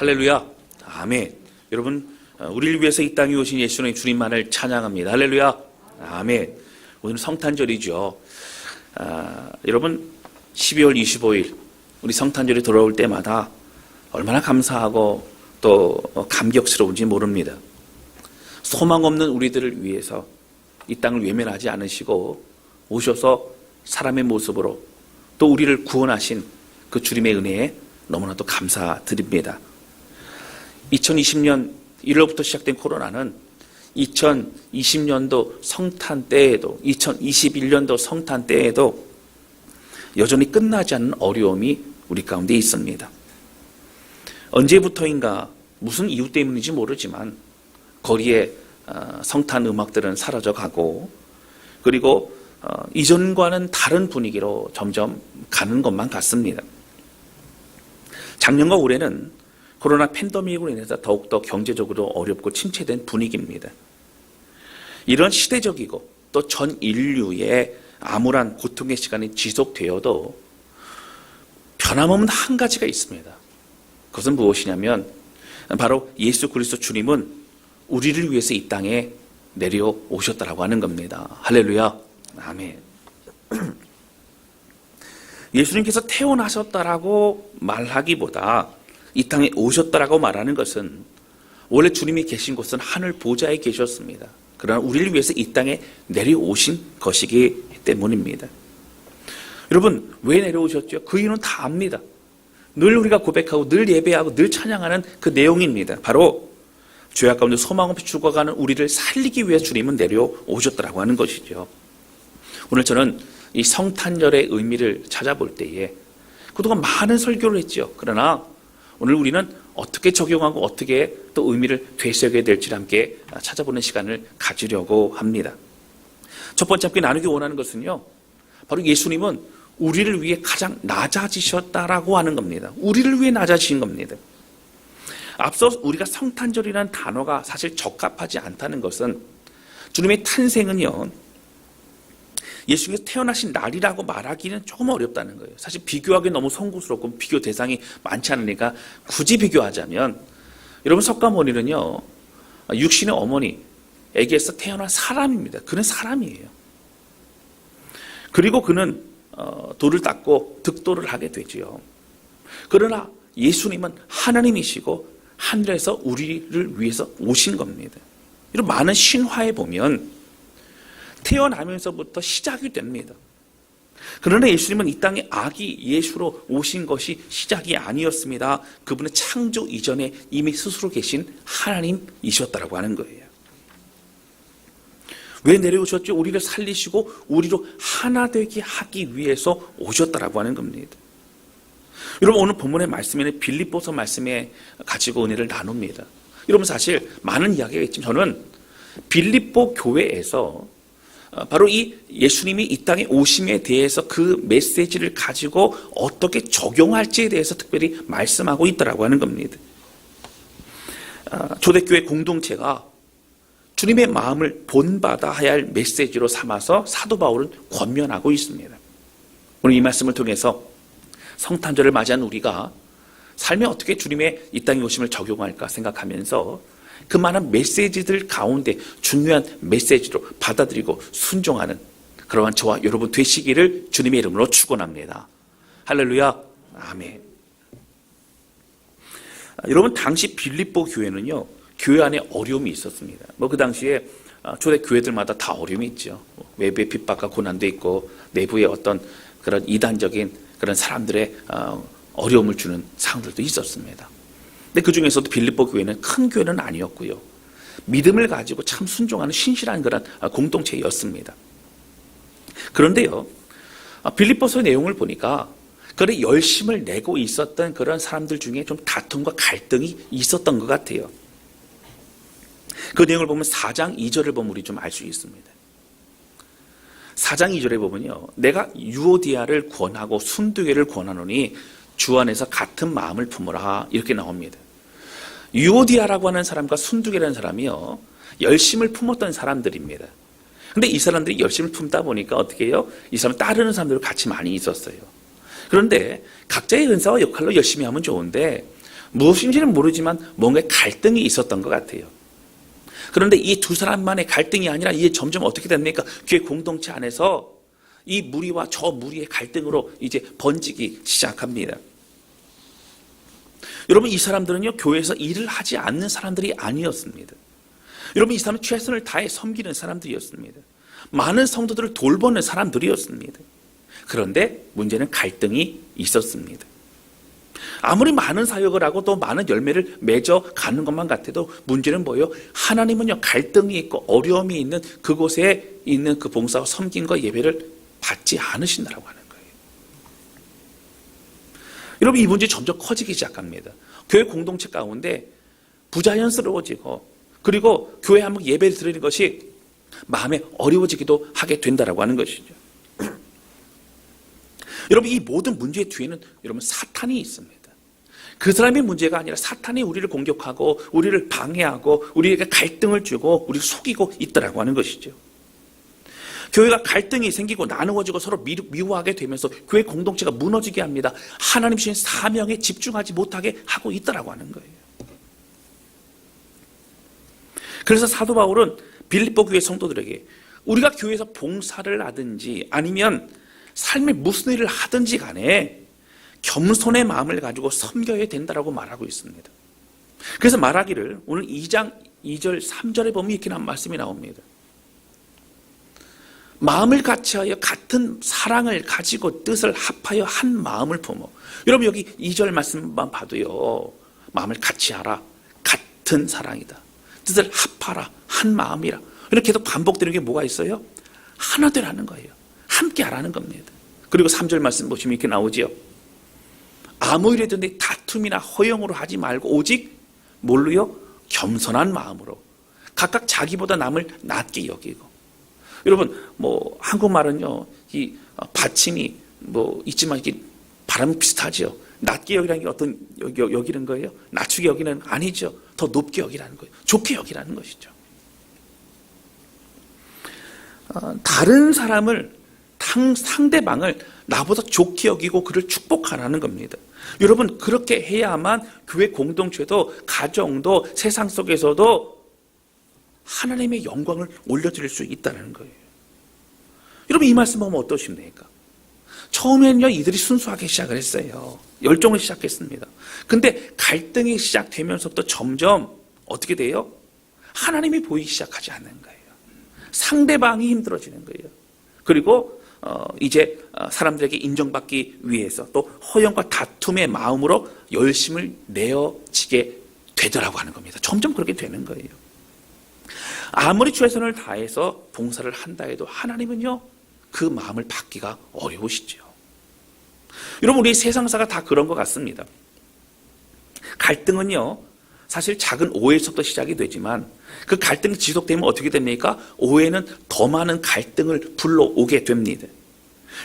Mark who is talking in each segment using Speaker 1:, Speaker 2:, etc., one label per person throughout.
Speaker 1: 할렐루야. 아멘. 여러분, 우리를 위해서 이 땅에 오신 예수님 주님만을 찬양합니다. 할렐루야. 아멘. 오늘 성탄절이죠. 여러분, 12월 25일 우리 성탄절이 돌아올 때마다 얼마나 감사하고 또 감격스러운지 모릅니다. 소망 없는 우리들을 위해서 이 땅을 외면하지 않으시고 오셔서 사람의 모습으로 또 우리를 구원하신 그 주님의 은혜에 너무나도 감사드립니다. 2020년 1월부터 시작된 코로나는 2020년도 성탄 때에도 2021년도 성탄 때에도 여전히 끝나지 않는 어려움이 우리 가운데 있습니다. 언제부터인가 무슨 이유 때문인지 모르지만 거리에 성탄 음악들은 사라져가고 그리고 이전과는 다른 분위기로 점점 가는 것만 같습니다. 작년과 올해는 코로나 팬데믹으로 인해서 더욱더 경제적으로 어렵고 침체된 분위기입니다. 이런 시대적이고 또 전 인류의 암울한 고통의 시간이 지속되어도 변함없는 한 가지가 있습니다. 그것은 무엇이냐면 바로 예수 그리스도 주님은 우리를 위해서 이 땅에 내려오셨다라고 하는 겁니다. 할렐루야. 아멘. 예수님께서 태어나셨다라고 말하기보다 이 땅에 오셨다라고 말하는 것은 원래 주님이 계신 곳은 하늘 보좌에 계셨습니다. 그러나 우리를 위해서 이 땅에 내려오신 것이기 때문입니다. 여러분, 왜 내려오셨죠? 그 이유는 다 압니다. 늘 우리가 고백하고 늘 예배하고 늘 찬양하는 그 내용입니다. 바로 죄악 가운데 소망 없이 죽어가는 우리를 살리기 위해 주님은 내려오셨다라고 하는 것이죠. 오늘 저는 이 성탄절의 의미를 찾아볼 때에 그동안 많은 설교를 했죠. 그러나 오늘 우리는 어떻게 적용하고 어떻게 또 의미를 되새겨야 될지를 함께 찾아보는 시간을 가지려고 합니다. 첫 번째 함께 나누기 원하는 것은요, 바로 예수님은 우리를 위해 가장 낮아지셨다라고 하는 겁니다. 우리를 위해 낮아지신 겁니다. 앞서 우리가 성탄절이라는 단어가 사실 적합하지 않다는 것은 주님의 탄생은요, 예수님께서 태어나신 날이라고 말하기는 조금 어렵다는 거예요. 사실 비교하기 너무 송구스럽고 비교 대상이 많지 않으니까 굳이 비교하자면 여러분, 석가모니는요, 육신의 어머니에게서 태어난 사람입니다. 그는 사람이에요. 그리고 그는 돌을 닦고 득도를 하게 되지요. 그러나 예수님은 하나님이시고 하늘에서 우리를 위해서 오신 겁니다. 이런 많은 신화에 보면 태어나면서부터 시작이 됩니다. 그러나 예수님은 이 땅에 아기 예수로 오신 것이 시작이 아니었습니다. 그분은 창조 이전에 이미 스스로 계신 하나님이셨다고 하는 거예요. 왜 내려오셨죠? 우리를 살리시고 우리로 하나 되게 하기 위해서 오셨다고 하는 겁니다. 여러분, 오늘 본문의 말씀에는 빌립보서 말씀에 가지고 은혜를 나눕니다. 여러분, 사실 많은 이야기가 있지만 저는 빌립보 교회에서 바로 이 예수님이 이 땅에 오심에 대해서 그 메시지를 가지고 어떻게 적용할지에 대해서 특별히 말씀하고 있다고 하는 겁니다. 초대교회 공동체가 주님의 마음을 본받아야 할 메시지로 삼아서 사도 바울은 권면하고 있습니다. 오늘 이 말씀을 통해서 성탄절을 맞이한 우리가 삶에 어떻게 주님의 이 땅에 오심을 적용할까 생각하면서 그 많은 메시지들 가운데 중요한 메시지로 받아들이고 순종하는 그러한 저와 여러분 되시기를 주님의 이름으로 축원합니다. 할렐루야. 아멘. 여러분, 당시 빌립보 교회는요, 교회 안에 어려움이 있었습니다. 그 당시에 초대 교회들마다 다 어려움이 있죠. 외부의 핍박과 고난도 있고 내부의 어떤 그런 이단적인 그런 사람들의 어려움을 주는 상황들도 있었습니다. 근데 그 중에서도 빌립보 교회는 큰 교회는 아니었고요. 믿음을 가지고 참 순종하는 신실한 그런 공동체였습니다. 그런데요, 빌립보서의 내용을 보니까 그런 열심을 내고 있었던 그런 사람들 중에 좀 다툼과 갈등이 있었던 것 같아요. 그 내용을 보면 4장 2절을 보면 우리 좀 알 수 있습니다. 4장 2절에 보면요, 내가 유오디아를 권하고 순두개를 권하노니 주 안에서 같은 마음을 품으라, 이렇게 나옵니다. 유오디아라고 하는 사람과 순두개라는 사람이요, 열심을 품었던 사람들입니다. 근데 이 사람들이 열심을 품다 보니까 어떻게 해요? 이 사람 따르는 사람들과 같이 많이 있었어요. 그런데 각자의 은사와 역할로 열심히 하면 좋은데 무엇인지는 모르지만 뭔가 갈등이 있었던 것 같아요. 그런데 이 두 사람만의 갈등이 아니라 이게 점점 어떻게 됩니까? 교회 공동체 안에서 이 무리와 저 무리의 갈등으로 이제 번지기 시작합니다. 여러분, 이 사람들은요, 교회에서 일을 하지 않는 사람들이 아니었습니다. 여러분, 이 사람은 최선을 다해 섬기는 사람들이었습니다. 많은 성도들을 돌보는 사람들이었습니다. 그런데 문제는 갈등이 있었습니다. 아무리 많은 사역을 하고 또 많은 열매를 맺어 가는 것만 같아도 문제는 뭐예요? 하나님은요, 갈등이 있고 어려움이 있는 그곳에 있는 그 봉사와 섬김과 예배를 받지 않으신다라고 하는 거예요. 여러분, 이 문제 점점 커지기 시작합니다. 교회 공동체 가운데 부자연스러워지고, 그리고 교회 한번 예배를 드리는 것이 마음에 어려워지기도 하게 된다라고 하는 것이죠. 여러분, 이 모든 문제의 뒤에는 여러분 사탄이 있습니다. 그 사람의 문제가 아니라 사탄이 우리를 공격하고 우리를 방해하고 우리에게 갈등을 주고 우리를 속이고 있다라고 하는 것이죠. 교회가 갈등이 생기고 나누어지고 서로 미워하게 되면서 교회 공동체가 무너지게 합니다. 하나님 주신 사명에 집중하지 못하게 하고 있다라고 하는 거예요. 그래서 사도 바울은 빌립보 교회 성도들에게 우리가 교회에서 봉사를 하든지 아니면 삶에 무슨 일을 하든지 간에 겸손의 마음을 가지고 섬겨야 된다라고 말하고 있습니다. 그래서 말하기를 오늘 2장 2절 3절에 보면 이렇게 한 말씀이 나옵니다. 마음을 같이하여 같은 사랑을 가지고 뜻을 합하여 한 마음을 품어. 여러분, 여기 2절 말씀만 봐도요, 마음을 같이하라, 같은 사랑이다, 뜻을 합하라, 한 마음이라, 이렇게 계속 반복되는 게 뭐가 있어요? 하나 되라는 거예요. 함께 하라는 겁니다. 그리고 3절 말씀 보시면 이렇게 나오지요. 아무 일이든지 다툼이나 허영으로 하지 말고 오직 뭘로요? 겸손한 마음으로 각각 자기보다 남을 낮게 여기고. 여러분, 뭐 한국말은요, 이 받침이 뭐 있지만 이게 발음이 비슷하죠. 낮게 여기라는 게 어떤 여기는 거예요? 낮추게 여기는 아니죠. 더 높게 여기라는 거예요. 좋게 여기라는 것이죠. 다른 사람을 상대방을 나보다 좋게 여기고 그를 축복하라는 겁니다. 여러분, 그렇게 해야만 교회 공동체도 가정도 세상 속에서도 하나님의 영광을 올려드릴 수 있다는 거예요. 여러분, 이 말씀 보면 어떠십니까? 처음에는요, 이들이 순수하게 시작을 했어요. 열정을 시작했습니다. 근데 갈등이 시작되면서부터 점점 어떻게 돼요? 하나님이 보이기 시작하지 않는 거예요. 상대방이 힘들어지는 거예요. 그리고 이제 사람들에게 인정받기 위해서 또 허영과 다툼의 마음으로 열심을 내어지게 되더라고 하는 겁니다. 점점 그렇게 되는 거예요. 아무리 최선을 다해서 봉사를 한다 해도 하나님은요, 그 마음을 받기가 어려우시죠. 여러분, 우리 세상사가 다 그런 것 같습니다. 갈등은요, 사실 작은 오해에서부터 시작이 되지만 그 갈등이 지속되면 어떻게 됩니까? 오해는 더 많은 갈등을 불러오게 됩니다.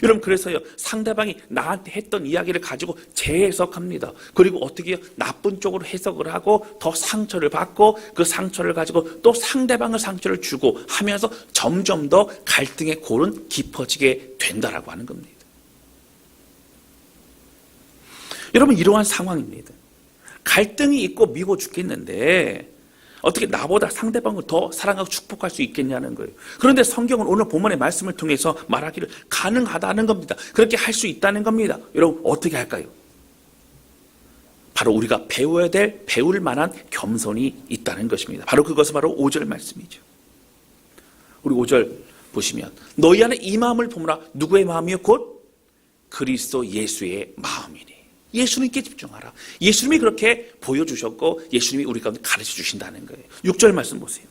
Speaker 1: 여러분, 그래서요, 상대방이 나한테 했던 이야기를 가지고 재해석합니다. 그리고 어떻게 해요? 나쁜 쪽으로 해석을 하고 더 상처를 받고 그 상처를 가지고 또 상대방을 상처를 주고 하면서 점점 더 갈등의 골은 깊어지게 된다라고 하는 겁니다. 여러분, 이러한 상황입니다. 갈등이 있고 미워 죽겠는데 어떻게 나보다 상대방을 더 사랑하고 축복할 수 있겠냐는 거예요. 그런데 성경은 오늘 본문의 말씀을 통해서 말하기를 가능하다는 겁니다. 그렇게 할 수 있다는 겁니다. 여러분, 어떻게 할까요? 바로 우리가 배워야 될, 배울 만한 겸손이 있다는 것입니다. 바로 그것은 바로 5절 말씀이죠. 우리 5절 보시면 너희 안에 이 마음을 품으라. 누구의 마음이요? 곧 그리스도 예수의 마음이니. 예수님께 집중하라. 예수님이 그렇게 보여주셨고 예수님이 우리 가운데 가르쳐 주신다는 거예요. 6절 말씀 보세요.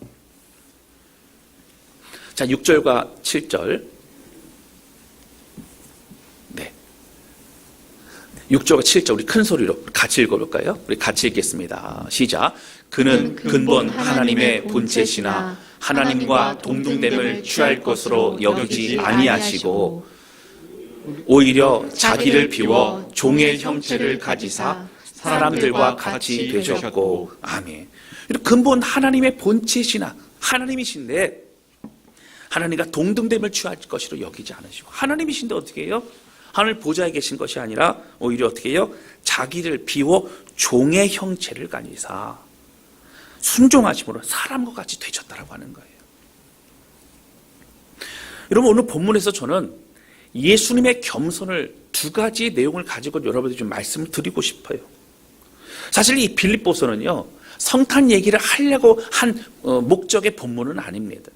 Speaker 1: 자, 6절과 7절. 네. 6절과 7절 우리 큰 소리로 같이 읽어볼까요? 우리 같이 읽겠습니다. 시작. 그는 근본 하나님의 본체시나 하나님과 동등됨을 취할 것으로 여기지 아니하시고 오히려 자기를 비워 종의 형체를 가지사 사람들과 같이 되셨고. 아멘. 근본 하나님의 본체시나 하나님이신데 하나님과 동등됨을 취할 것으로 여기지 않으시고, 하나님이신데 어떻게 해요? 하늘 보좌에 계신 것이 아니라 오히려 어떻게 해요? 자기를 비워 종의 형체를 가지사 순종하심으로 사람과 같이 되셨다라고 하는 거예요. 여러분, 오늘 본문에서 저는 예수님의 겸손을 두 가지 내용을 가지고 여러분들이 좀 말씀을 드리고 싶어요. 사실 이 빌립보서는요, 성탄 얘기를 하려고 한 목적의 본문은 아닙니다.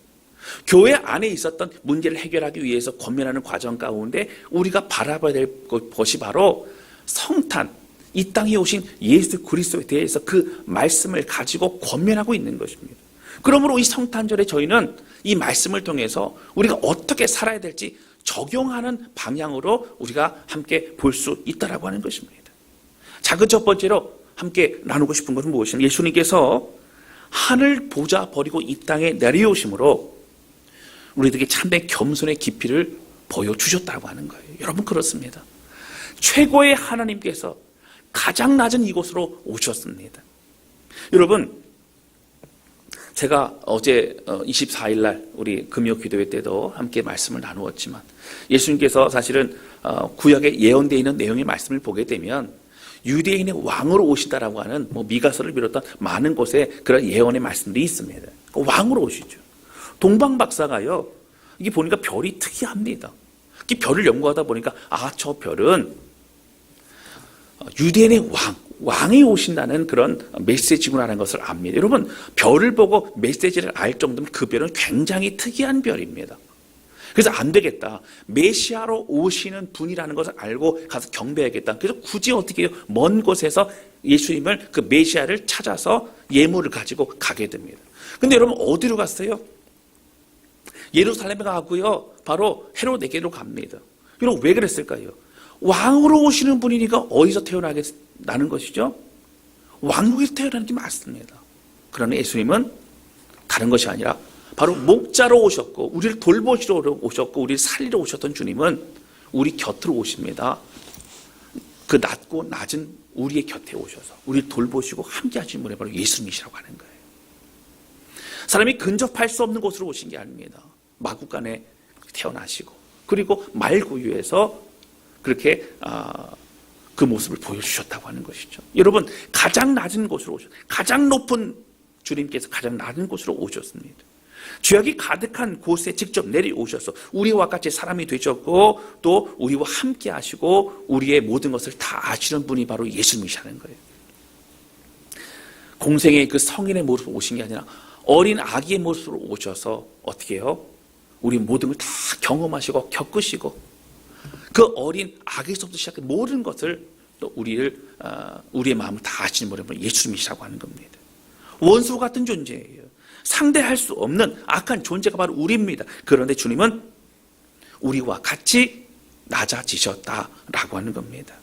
Speaker 1: 교회 안에 있었던 문제를 해결하기 위해서 권면하는 과정 가운데 우리가 바라봐야 될 것이 바로 성탄, 이 땅에 오신 예수 그리스도에 대해서 그 말씀을 가지고 권면하고 있는 것입니다. 그러므로 이 성탄절에 저희는 이 말씀을 통해서 우리가 어떻게 살아야 될지 적용하는 방향으로 우리가 함께 볼 수 있다라고 하는 것입니다. 자, 그 첫 번째로 함께 나누고 싶은 것은 무엇이냐면 예수님께서 하늘 보좌 버리고 이 땅에 내려오심으로 우리들에게 참된 겸손의 깊이를 보여주셨다고 하는 거예요. 여러분, 그렇습니다. 최고의 하나님께서 가장 낮은 이곳으로 오셨습니다. 여러분, 제가 어제 24일 날 우리 금요 기도회 때도 함께 말씀을 나누었지만 예수님께서 사실은 구약에 예언되어 있는 내용의 말씀을 보게 되면 유대인의 왕으로 오시다라고 하는 미가서를 비롯한 많은 곳에 그런 예언의 말씀들이 있습니다. 왕으로 오시죠. 동방 박사가요, 이게 보니까 별이 특이합니다. 이 별을 연구하다 보니까 저 별은 유대인의 왕이 오신다는 그런 메시지구나라는 것을 압니다. 여러분, 별을 보고 메시지를 알 정도면 그 별은 굉장히 특이한 별입니다. 그래서 안 되겠다, 메시아로 오시는 분이라는 것을 알고 가서 경배하겠다. 그래서 굳이 어떻게 해요? 먼 곳에서 예수님을, 그 메시아를 찾아서 예물을 가지고 가게 됩니다. 근데 여러분, 어디로 갔어요? 예루살렘에 가고요, 바로 헤로데게로 갑니다. 여러분, 왜 그랬을까요? 왕으로 오시는 분이니까 어디서 태어나는 것이죠? 왕국에서 태어나는 게 맞습니다. 그러나 예수님은 다른 것이 아니라 바로 목자로 오셨고 우리를 돌보시러 오셨고 우리를 살리러 오셨던 주님은 우리 곁으로 오십니다. 그 낮고 낮은 우리의 곁에 오셔서 우리를 돌보시고 함께 하신 분이 바로 예수님이시라고 하는 거예요. 사람이 근접할 수 없는 곳으로 오신 게 아닙니다. 마구간에 태어나시고 그리고 말구유에서 그렇게 그 모습을 보여주셨다고 하는 것이죠. 여러분, 가장 낮은 곳으로 가장 높은 주님께서 가장 낮은 곳으로 오셨습니다. 죄악이 가득한 곳에 직접 내려오셔서 우리와 같이 사람이 되셨고 또 우리와 함께 하시고 우리의 모든 것을 다 아시는 분이 바로 예수님이시라는 거예요. 공생의 그 성인의 모습으로 오신 게 아니라 어린 아기의 모습으로 오셔서 어떻게 해요? 우리 모든 걸 다 경험하시고 겪으시고 그 어린 아기에서부터 시작해 모든 것을 또 우리의 마음을 다 아시는 분이 바로 예수님이시라고 하는 겁니다. 원수 같은 존재예요. 상대할 수 없는 악한 존재가 바로 우리입니다. 그런데 주님은 우리와 같이 낮아지셨다라고 하는 겁니다.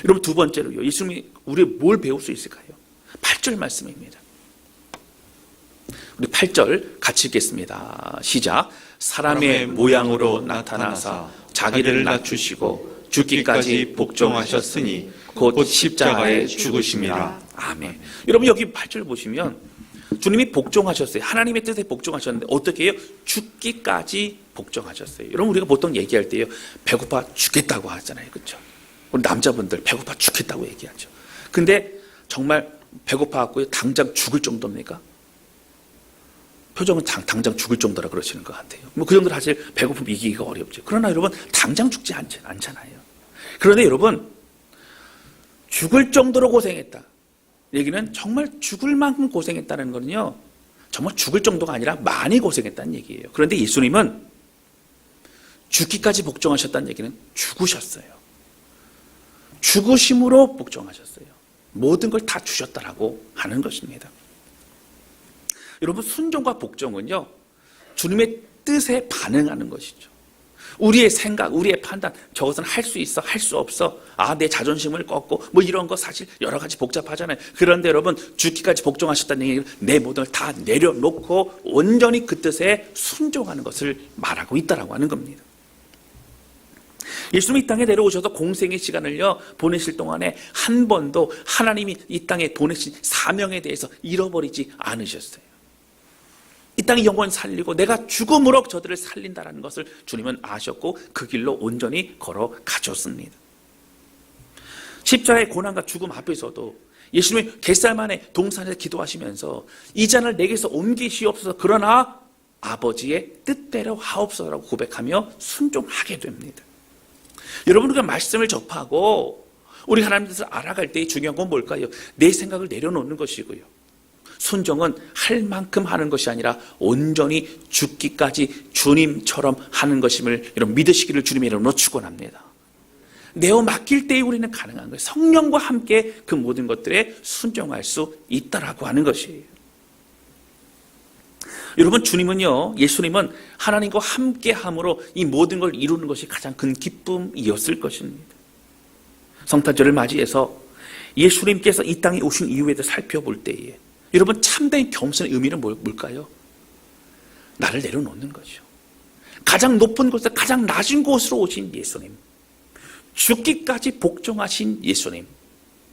Speaker 1: 여러분, 두 번째로요, 예수님이 우리 뭘 배울 수 있을까요? 8절 말씀입니다. 우리 8절 같이 읽겠습니다. 시작. 사람의 모양으로 나타나사 자기를 낮추시고 죽기까지 복종하셨으니 곧 십자가에 죽으심이라. 아멘. 여러분, 여기 8절 보시면 주님이 복종하셨어요. 하나님의 뜻에 복종하셨는데 어떻게 해요? 죽기까지 복종하셨어요. 여러분, 우리가 보통 얘기할 때요, 배고파 죽겠다고 하잖아요. 그렇죠? 우리 남자분들 배고파 죽겠다고 얘기하죠. 근데 정말 배고파갖고 당장 죽을 정도입니까? 표정은 당장 죽을 정도라 그러시는 것 같아요. 그 정도로 사실 배고픔 이기기가 어렵죠. 그러나 여러분, 당장 죽지 않잖아요. 그런데 여러분, 죽을 정도로 고생했다. 얘기는 정말 죽을 만큼 고생했다는 거는요, 정말 죽을 정도가 아니라 많이 고생했다는 얘기예요. 그런데 예수님은 죽기까지 복종하셨다는 얘기는 죽으셨어요. 죽으심으로 복종하셨어요. 모든 걸 다 주셨다라고 하는 것입니다. 여러분, 순종과 복종은요, 주님의 뜻에 반응하는 것이죠. 우리의 생각, 우리의 판단, 저것은 할 수 있어, 할 수 없어, 내 자존심을 꺾고 이런 거 사실 여러 가지 복잡하잖아요. 그런데 여러분, 죽기까지 복종하셨다는 얘기는 내 모든 걸 다 내려놓고 온전히 그 뜻에 순종하는 것을 말하고 있다라고 하는 겁니다. 예수님이 이 땅에 내려오셔서 공생의 시간을요 보내실 동안에 한 번도 하나님이 이 땅에 보내신 사명에 대해서 잃어버리지 않으셨어요. 이 땅의 영혼 살리고 내가 죽음으로 저들을 살린다는 것을 주님은 아셨고 그 길로 온전히 걸어가셨습니다. 십자가의 고난과 죽음 앞에서도 예수님이 겟세마네 동산에서 기도하시면서 이 잔을 내게서 옮기시옵소서 그러나 아버지의 뜻대로 하옵소서라고 고백하며 순종하게 됩니다. 여러분, 우리가 말씀을 접하고 우리 하나님 뜻을 알아갈 때 중요한 건 뭘까요? 내 생각을 내려놓는 것이고요. 순종은 할 만큼 하는 것이 아니라 온전히 죽기까지 주님처럼 하는 것임을 여러분 믿으시기를 주님의 이름으로 축원합니다. 내어 맡길 때에 우리는 가능한 거예요. 성령과 함께 그 모든 것들에 순종할 수 있다라고 하는 것이에요. 여러분, 주님은요, 예수님은 하나님과 함께함으로 이 모든 걸 이루는 것이 가장 큰 기쁨이었을 것입니다. 성탄절을 맞이해서 예수님께서 이 땅에 오신 이후에 살펴볼 때에 여러분, 참된 겸손의 의미는 뭘까요? 나를 내려놓는 거죠. 가장 높은 곳에서 가장 낮은 곳으로 오신 예수님, 죽기까지 복종하신 예수님,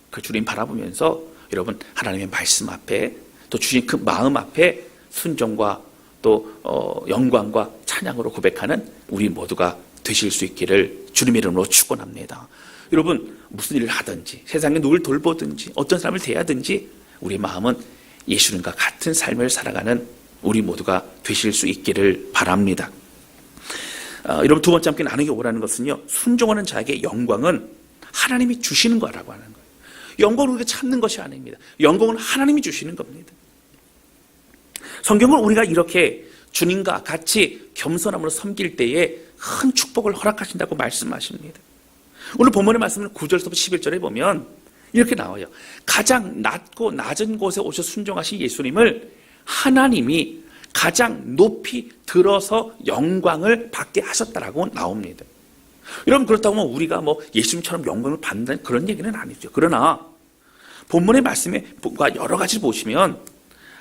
Speaker 1: 그 주님 바라보면서 여러분 하나님의 말씀 앞에 또 주신 그 마음 앞에 순종과 또 영광과 찬양으로 고백하는 우리 모두가 되실 수 있기를 주님의 이름으로 축원합니다. 여러분, 무슨 일을 하든지 세상에 누굴 돌보든지 어떤 사람을 대하든지 우리 마음은 예수님과 같은 삶을 살아가는 우리 모두가 되실 수 있기를 바랍니다. 여러분, 두 번째 함께 나누기 원하는 것은요, 순종하는 자에게 영광은 하나님이 주시는 거라고 하는 거예요. 영광을 우리가 찾는 것이 아닙니다. 영광은 하나님이 주시는 겁니다. 성경은 우리가 이렇게 주님과 같이 겸손함으로 섬길 때에 큰 축복을 허락하신다고 말씀하십니다. 오늘 본문의 말씀은 9절부터 11절에 보면 이렇게 나와요. 가장 낮고 낮은 곳에 오셔 순종하신 예수님을 하나님이 가장 높이 들어서 영광을 받게 하셨다라고 나옵니다. 여러분, 그렇다고 우리가 예수님처럼 영광을 받는다는 그런 얘기는 아니죠. 그러나 본문의 말씀에 여러 가지를 보시면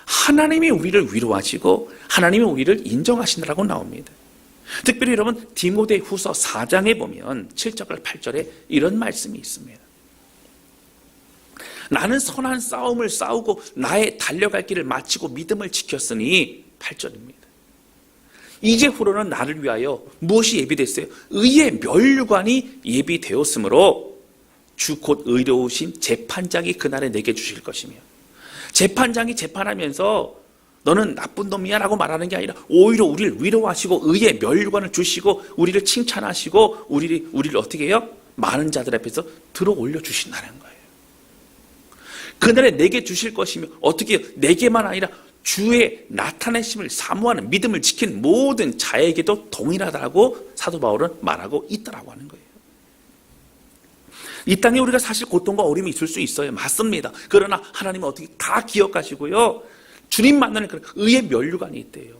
Speaker 1: 하나님이 우리를 위로하시고 하나님이 우리를 인정하신다라고 나옵니다. 특별히 여러분, 디모데후서 4장에 보면 7절 8절에 이런 말씀이 있습니다. 나는 선한 싸움을 싸우고 나의 달려갈 길을 마치고 믿음을 지켰으니 8절입니다. 이제후로는 나를 위하여 무엇이 예비됐어요? 의의 면류관이 예비되었으므로 주 곧 의로우신 재판장이 그날에 내게 주실 것이며, 재판장이 재판하면서 너는 나쁜 놈이야 라고 말하는 게 아니라 오히려 우리를 위로하시고 의의 면류관을 주시고 우리를 칭찬하시고 우리를 어떻게 해요? 많은 자들 앞에서 들어 올려 주신다는 거예요. 그날에 내게 주실 것이며, 어떻게 해요? 내게만 아니라 주의 나타내심을 사모하는 믿음을 지킨 모든 자에게도 동일하다고 사도 바울은 말하고 있다라고 하는 거예요. 이 땅에 우리가 사실 고통과 어려움이 있을 수 있어요. 맞습니다. 그러나 하나님은 어떻게 다 기억하시고요, 주님 만나는 그런 의의 면류관이 있대요.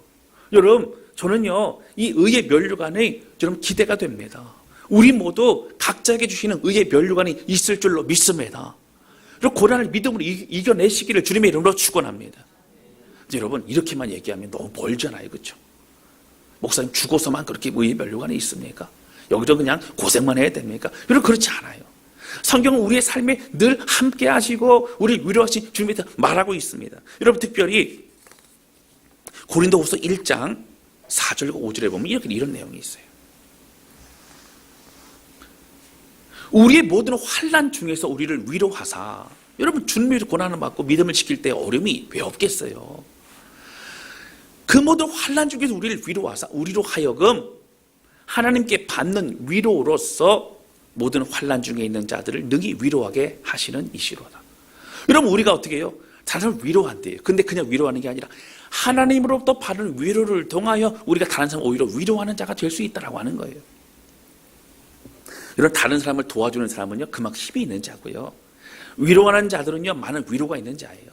Speaker 1: 여러분, 저는요, 이 의의 면류관이 좀 기대가 됩니다. 우리 모두 각자에게 주시는 의의 면류관이 있을 줄로 믿습니다. 그리고 고난을 믿음으로 이겨내시기를 주님의 이름으로 축원합니다. 여러분, 이렇게만 얘기하면 너무 멀잖아요, 그렇죠? 목사님 죽어서만 그렇게 의의 면류관이 있습니까? 여기서 그냥 고생만 해야 됩니까? 여러분, 그렇지 않아요. 성경은 우리의 삶에 늘 함께 하시고 우리를 위로하신 주님에 대해 말하고 있습니다. 여러분, 특별히 고린도후서 1장 4절과 5절에 보면 이런 내용이 있어요. 우리의 모든 환난 중에서 우리를 위로하사, 여러분, 주님의 고난을 받고 믿음을 지킬 때 어려움이 왜 없겠어요? 그 모든 환난 중에서 우리를 위로하사 우리로 하여금 하나님께 받는 위로로서 모든 환난 중에 있는 자들을 능히 위로하게 하시는 이시로다. 여러분, 우리가 어떻게 해요? 다른 사람을 위로한대요. 근데 그냥 위로하는 게 아니라 하나님으로부터 받은 위로를 통하여 우리가 다른 사람을 오히려 위로하는 자가 될 수 있다라고 하는 거예요. 이런 다른 사람을 도와주는 사람은요, 그만큼 힘이 있는 자고요, 위로하는 자들은요, 많은 위로가 있는 자예요.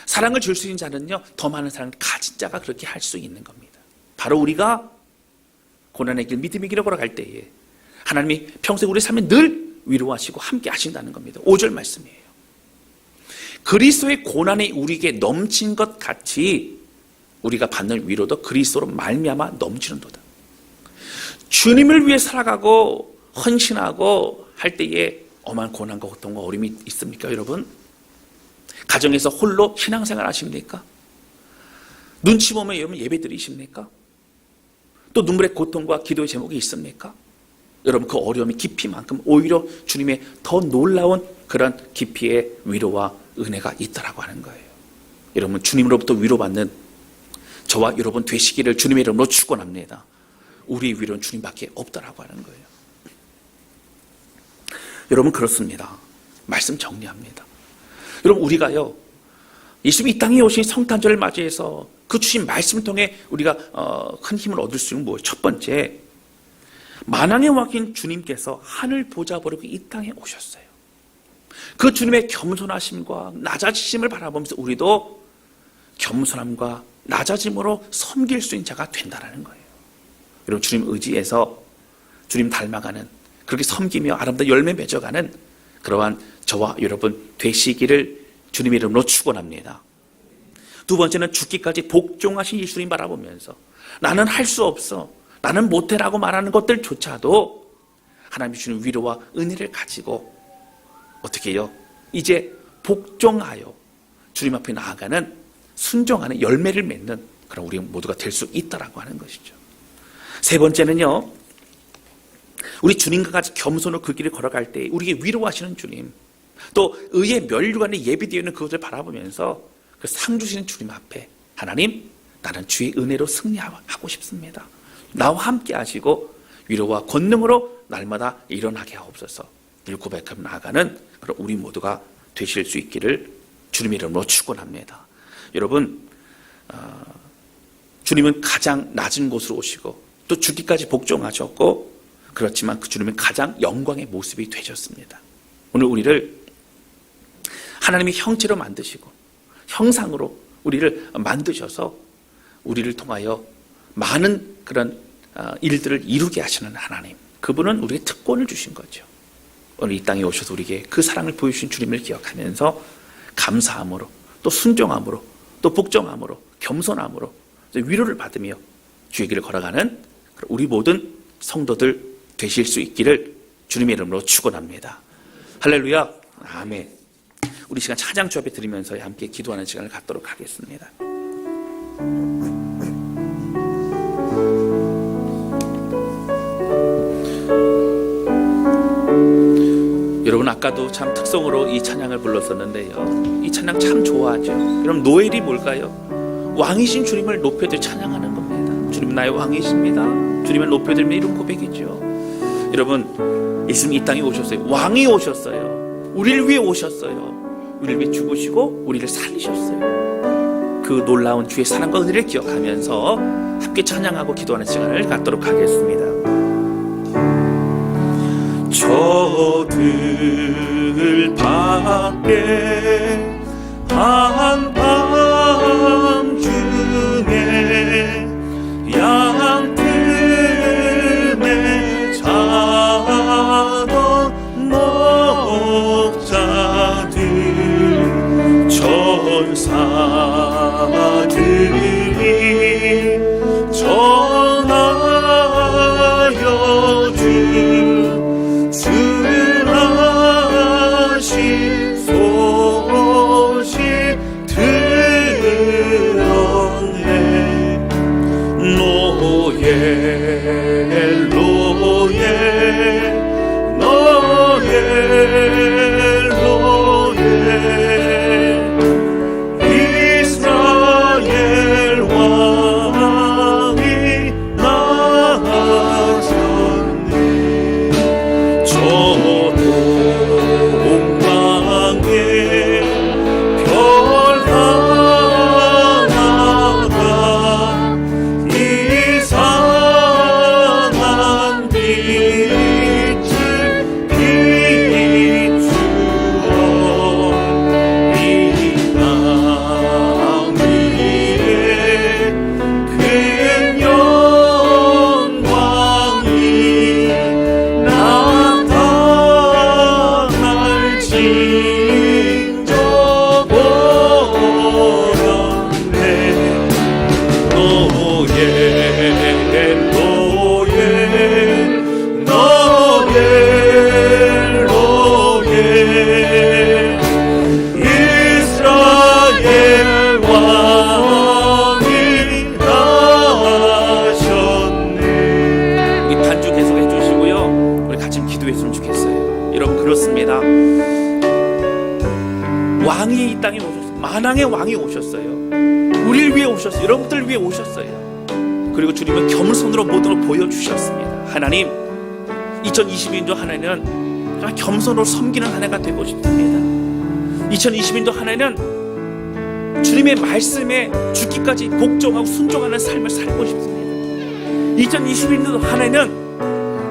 Speaker 1: 사랑을 줄 수 있는 자는요, 더 많은 사랑을 가진 자가 그렇게 할 수 있는 겁니다. 바로 우리가 고난의 길, 믿음의 길을 걸어갈 때에 하나님이 평생 우리 삶에 늘 위로하시고 함께 하신다는 겁니다. 5절 말씀이에요. 그리스도의 고난이 우리에게 넘친 것 같이 우리가 받는 위로도 그리스도로 말미암아 넘치는도다. 주님을 위해 살아가고 헌신하고 할 때에 엄한 고난과 고통과 어려움이 있습니까, 여러분? 가정에서 홀로 신앙생활 하십니까? 눈치 보면 여러분 예배 드리십니까? 또 눈물의 고통과 기도의 제목이 있습니까? 여러분 그 어려움의 깊이만큼 오히려 주님의 더 놀라운 그런 깊이의 위로와 은혜가 있다라고 하는 거예요. 여러분 주님으로부터 위로받는 저와 여러분 되시기를 주님의 이름으로 축원합니다. 우리 위로는 주님밖에 없다라고 하는 거예요. 여러분 그렇습니다. 말씀 정리합니다. 여러분 우리가요 예수님이 이 땅에 오신 성탄절을 맞이해서 그 주신 말씀을 통해 우리가 큰 힘을 얻을 수 있는 뭐예요? 첫 번째, 만왕의 왕인 주님께서 하늘 보좌 버리고 이 땅에 오셨어요. 그 주님의 겸손하심과 낮아지심을 바라보면서 우리도 겸손함과 낮아짐으로 섬길 수 있는 자가 된다는 거예요. 여러분 주님 의지해서 주님 닮아가는, 그렇게 섬기며 아름다운 열매 맺어가는 그러한 저와 여러분 되시기를 주님의 이름으로 축원합니다. 두 번째는 죽기까지 복종하신 예수님 바라보면서 나는 할 수 없어, 나는 못해라고 말하는 것들조차도 하나님이 주는 위로와 은혜를 가지고 어떻게 해요? 이제 복종하여 주님 앞에 나아가는, 순종하는 열매를 맺는 그런 우리 모두가 될 수 있다라고 하는 것이죠. 세 번째는요, 우리 주님과 같이 겸손으로 그 길을 걸어갈 때 우리에게 위로하시는 주님, 또 의의 면류관에 예비되어 있는 그것을 바라보면서 그 상 주시는 주님 앞에 하나님, 나는 주의 은혜로 승리하고 싶습니다. 나와 함께 하시고 위로와 권능으로 날마다 일어나게 하옵소서. 늘 고백하며 나아가는 그런 우리 모두가 되실 수 있기를 주님의 이름으로 축원합니다. 여러분 주님은 가장 낮은 곳으로 오시고 또 죽기까지 복종하셨고, 그렇지만 그 주님은 가장 영광의 모습이 되셨습니다. 오늘 우리를 하나님이 형체로 만드시고 형상으로 우리를 만드셔서 우리를 통하여 많은 그런 일들을 이루게 하시는 하나님, 그분은 우리에게 특권을 주신 거죠. 오늘 이 땅에 오셔서 우리에게 그 사랑을 보여주신 주님을 기억하면서 감사함으로, 또 순종함으로, 또 복종함으로, 겸손함으로 위로를 받으며 주의 길을 걸어가는 우리 모든 성도들 되실 수 있기를 주님의 이름으로 축원합니다. 할렐루야, 아멘. 우리 시간 찬양 주 앞에 드리면서 함께 기도하는 시간을 갖도록 하겠습니다. 여러분 아까도 참 특성으로 이 찬양을 불렀었는데요, 이 찬양 참 좋아하죠. 여러분 노엘이 뭘까요? 왕이신 주님을 높여드려 찬양하는 겁니다. 주님은 나의 왕이십니다. 주님을 높여드리며 이런 고백이죠. 여러분 예수님이 이 땅에 오셨어요. 왕이 오셨어요. 우리를 위해 오셨어요. 우리를 위해 죽으시고 우리를 살리셨어요. 그 놀라운 주의 사랑과 은혜를 기억하면서 함께 찬양하고 기도하는 시간을 갖도록 하겠습니다. 저들 밖에 한밤중에 양 틈에 자던 목자들, 천사들이 전하여 준 순하신 소식 들었네. 노예 노예 노예 노예 이스라엘 만왕의 왕이 오셨어요. 우리를 위해 오셨어요. 여러분들 위해 오셨어요. 그리고 주님은 겸손으로 모든 걸 보여주셨습니다. 하나님, 2022년도 하나는 정말 겸손으로 섬기는 한 해가 되고 싶습니다. 2022년도 하나는 주님의 말씀에 죽기까지 복종하고 순종하는 삶을 살고 싶습니다. 2021년도 하나는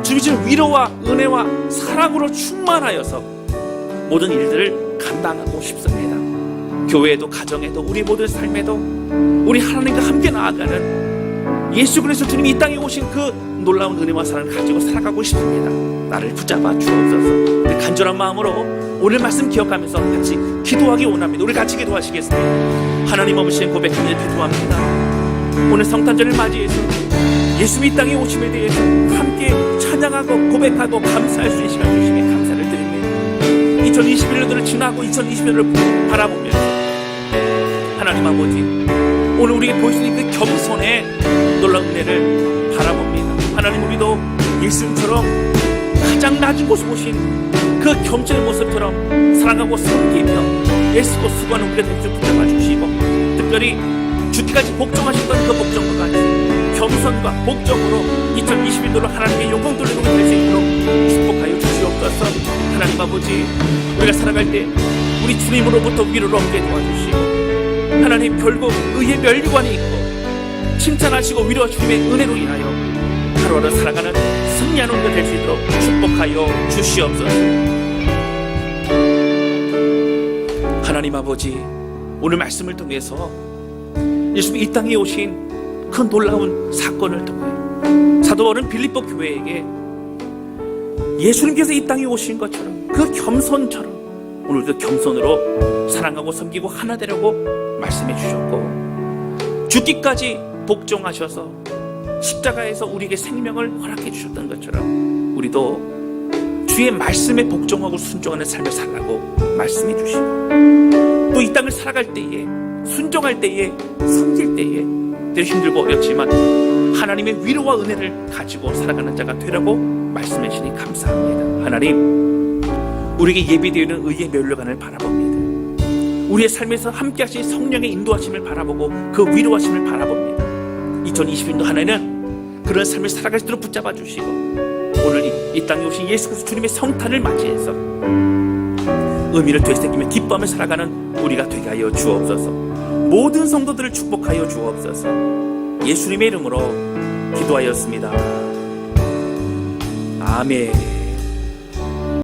Speaker 1: 주님이 주는 위로와 은혜와 사랑으로 충만하여서 모든 일들을 감당하고 싶습니다. 교회에도 가정에도 우리 모든 삶에도 우리 하나님과 함께 나아가는 예수 그리스도 주님이 이 땅에 오신 그 놀라운 은혜와 사랑을 가지고 살아가고 싶습니다. 나를 붙잡아 주옵소서. 간절한 마음으로 오늘 말씀 기억하면서 같이 기도하기 원합니다. 우리 같이 기도하시겠습니다. 하나님 아버지의 고백하며 기도합니다. 오늘 성탄절을 맞이해서 예수님이 이 땅에 오심에 대해서 함께 찬양하고 고백하고 감사할 수 있는 시간 주시며 감사를 드립니다. 2021년도를 지나고 2020년도를 바라보면서 하나님 아버지, 오늘 우리에게 보여주신 그 겸손의 놀라운 은혜를 바라봅니다. 하나님, 우리도 예수님처럼 가장 낮은 곳에 오신 그 겸손의 모습처럼 사랑하고 섬기며 애쓰고 수고하는 우리가 될 수 붙잡아 주시고, 특별히 죽기까지 복종하셨던 그 복종과 같이 겸손과 복종으로 2021년도로 하나님의 영광 돌리는 될 수 있도록 축복하여 주시옵소서. 하나님 아버지, 우리가 살아갈 때 우리 주님으로부터 위로를 얻게 도와주시고, 하나님 결국 의의 면류관이 있고 칭찬하시고 위로와 주님의 은혜로 인하여 하루하루 살아가는 승리하는 우리가 될 수 있도록 축복하여 주시옵소서. 하나님 아버지, 오늘 말씀을 통해서 예수님이 이 땅에 오신 그 놀라운 사건을 통해 사도 바울은 빌립보 교회에게 예수님께서 이 땅에 오신 것처럼 그 겸손처럼 오늘도 겸손으로 사랑하고 섬기고 하나 되려고 말씀해 주셨고, 죽기까지 복종하셔서 십자가에서 우리에게 생명을 허락해 주셨던 것처럼 우리도 주의 말씀에 복종하고 순종하는 삶을 살라고 말씀해 주시고, 또 이 땅을 살아갈 때에 순종할 때에 섬길 때에 늘 힘들고 어렵지만 하나님의 위로와 은혜를 가지고 살아가는 자가 되라고 말씀해 주시니 감사합니다. 하나님, 우리에게 예비되어 있는 의의 면류관을 바라봅니다. 우리의 삶에서 함께 하신 성령의 인도하심을 바라보고 그 위로하심을 바라봅니다. 2020년도 하나는 그런 삶을 살아갈 수 있도록 붙잡아 주시고, 오늘 이 땅에 오신 예수 그리스도 주님의 성탄을 맞이해서 의미를 되새기며 기뻐하며 살아가는 우리가 되게 하여 주옵소서. 모든 성도들을 축복하여 주옵소서. 예수님의 이름으로 기도하였습니다. 아멘.